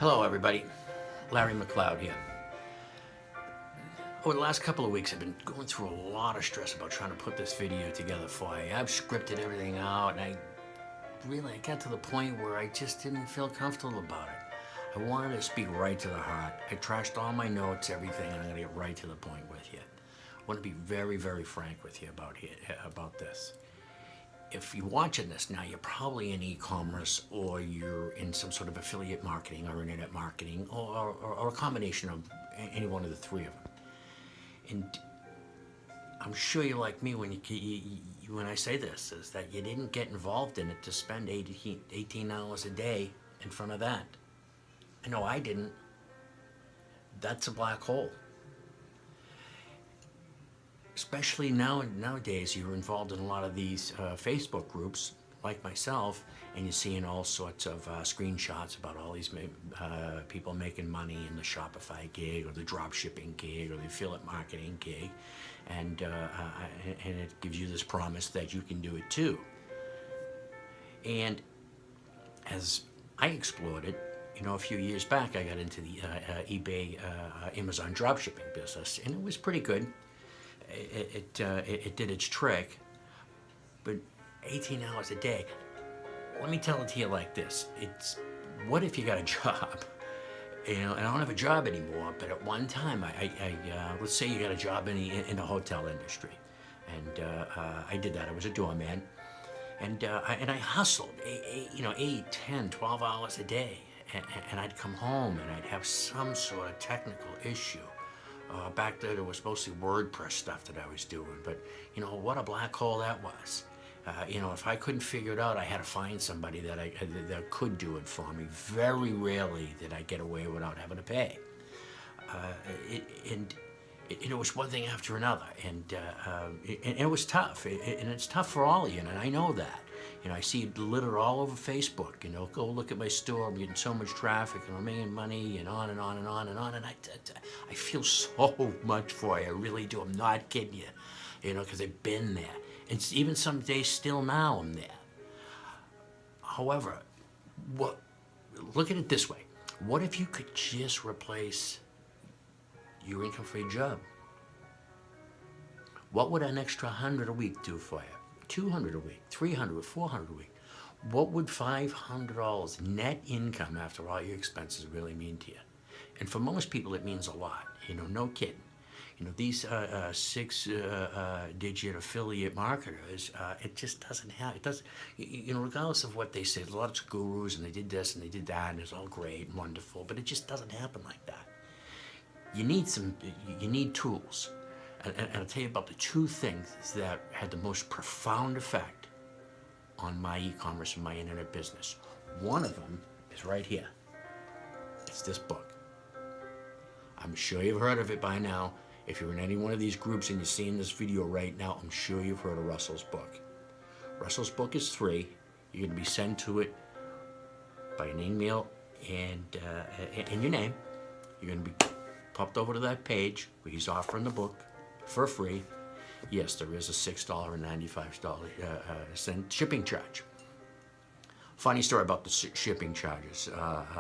Hello everybody, Larry McLeod here. Over the last couple of weeks I've been going through a lot of stress about trying to put this video together for you. I've scripted everything out and I got to the point where I just didn't feel comfortable about it. I wanted to speak right to the heart. I trashed all my notes, everything, and I'm gonna get right to the point with you. I want to be very, very frank with you about this. If you're watching this now, you're probably in e-commerce or you're in some sort of affiliate marketing or internet marketing or a combination of any one of the three of them. And I'm sure you're like me when I say this, is that you didn't get involved in it to spend 18 hours a day in front of that. I know I didn't. That's a black hole. Especially nowadays, you're involved in a lot of these Facebook groups, like myself, and you're seeing all sorts of screenshots about all these people making money in the Shopify gig, or the drop shipping gig, or the affiliate marketing gig, and it gives you this promise that you can do it too. And as I explored it, a few years back, I got into the eBay, Amazon drop shipping business, and it was pretty good. It did its trick, but 18 hours a day, let me tell it to you like this. What if you got a job? And I don't have a job anymore, but at one time, let's say you got a job in the hotel industry, and I did that. I was a doorman, and I hustled, 8, 10, 12 hours a day, and I'd come home and I'd have some sort of technical issue. Back then, it was mostly WordPress stuff that I was doing, but what a black hole that was. If I couldn't figure it out, I had to find somebody that could do it for me. Very rarely did I get away without having to pay. It was one thing after another, and it was tough, and it's tough for all of you, and I know that. I see it littered all over Facebook. Go look at my store. I'm getting so much traffic, and I'm making money, and on and on and on and on. And I feel so much for you. I really do. I'm not kidding you. Because I've been there, and even some days still now I'm there. However, look at it this way: what if you could just replace your income for your job? What would an extra $100 a week do for you? $200 a week, $300, $400 a week. What would $500 net income after all your expenses really mean to you? And for most people, it means a lot. No kidding. These 6-digit affiliate marketers, it just doesn't have. It doesn't. Regardless of what they say, there's lots of gurus, and they did this and they did that, and it's all great and wonderful. But it just doesn't happen like that. You need tools. And I'll tell you about the two things that had the most profound effect on my e-commerce and my internet business. One of them is right here. It's this book. I'm sure you've heard of it by now. If you're in any one of these groups and you're seeing this video right now, I'm sure you've heard of Russell's book. Russell's book is free. You're going to be sent to it by an email and your name. You're going to be popped over to that page where he's offering the book for free. Yes, there is a $6.95 shipping charge. Funny story about the shipping charges.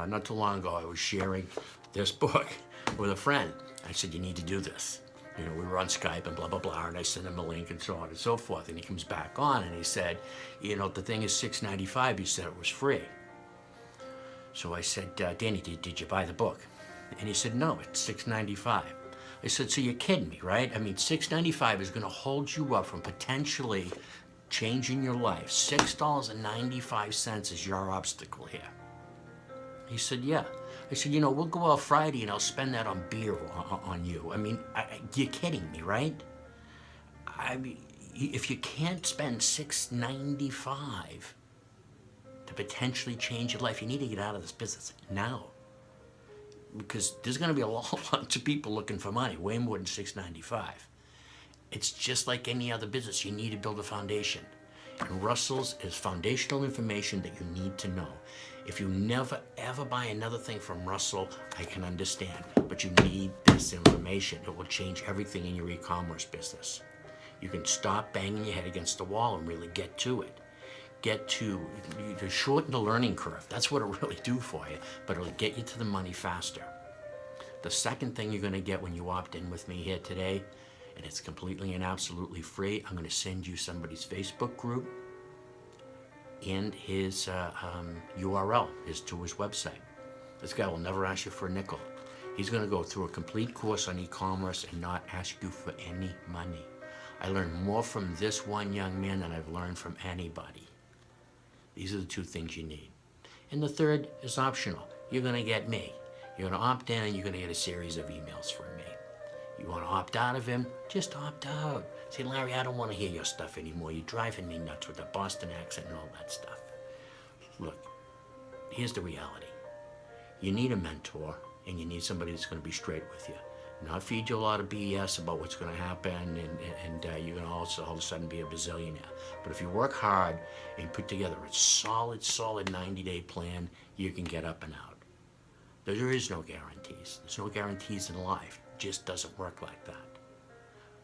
Not too long ago, I was sharing this book with a friend. I said, you need to do this. We were on Skype and blah, blah, blah, and I sent him a link and so on and so forth. And he comes back on and he said, the thing is $6.95. You said it was free. So I said, Danny, did you buy the book? And he said, no, it's $6.95. I said, so you're kidding me, right? I mean, $6.95 is going to hold you up from potentially changing your life. $6.95 is your obstacle here. He said, yeah. I said, we'll go out Friday and I'll spend that on beer on you. I mean, you're kidding me, right? I mean, if you can't spend $6.95 to potentially change your life, you need to get out of this business now. Because there's going to be a lot of people looking for money, way more than $6.95. It's just like any other business. You need to build a foundation. And Russell's is foundational information that you need to know. If you never, ever buy another thing from Russell, I can understand. But you need this information. It will change everything in your e-commerce business. You can stop banging your head against the wall and really get to it. to shorten the learning curve. That's what it'll really do for you, but it'll get you to the money faster. The second thing you're going to get when you opt in with me here today, and it's completely and absolutely free, I'm going to send you somebody's Facebook group and his URL to his website. This guy will never ask you for a nickel. He's going to go through a complete course on e-commerce and not ask you for any money. I learned more from this one young man than I've learned from anybody. These are the two things you need. And the third is optional. You're going to get me. You're going to opt in and you're going to get a series of emails from me. You want to opt out of him? Just opt out. Say, Larry, I don't want to hear your stuff anymore. You're driving me nuts with the Boston accent and all that stuff. Look, here's the reality. You need a mentor and you need somebody that's going to be straight with you. Not feed you a lot of BS about what's going to happen and you're going to also all of a sudden be a bazillionaire. But if you work hard and put together a solid 90-day plan, you can get up and out. There is no guarantees. There's no guarantees in life. It just doesn't work like that.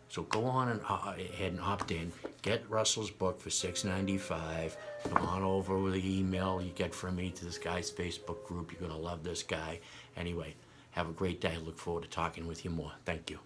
So go on and ahead and opt in. Get Russell's book for $6.95. Come on over with the email you get from me to this guy's Facebook group. You're going to love this guy. Anyway, have a great day. I look forward to talking with you more. Thank you.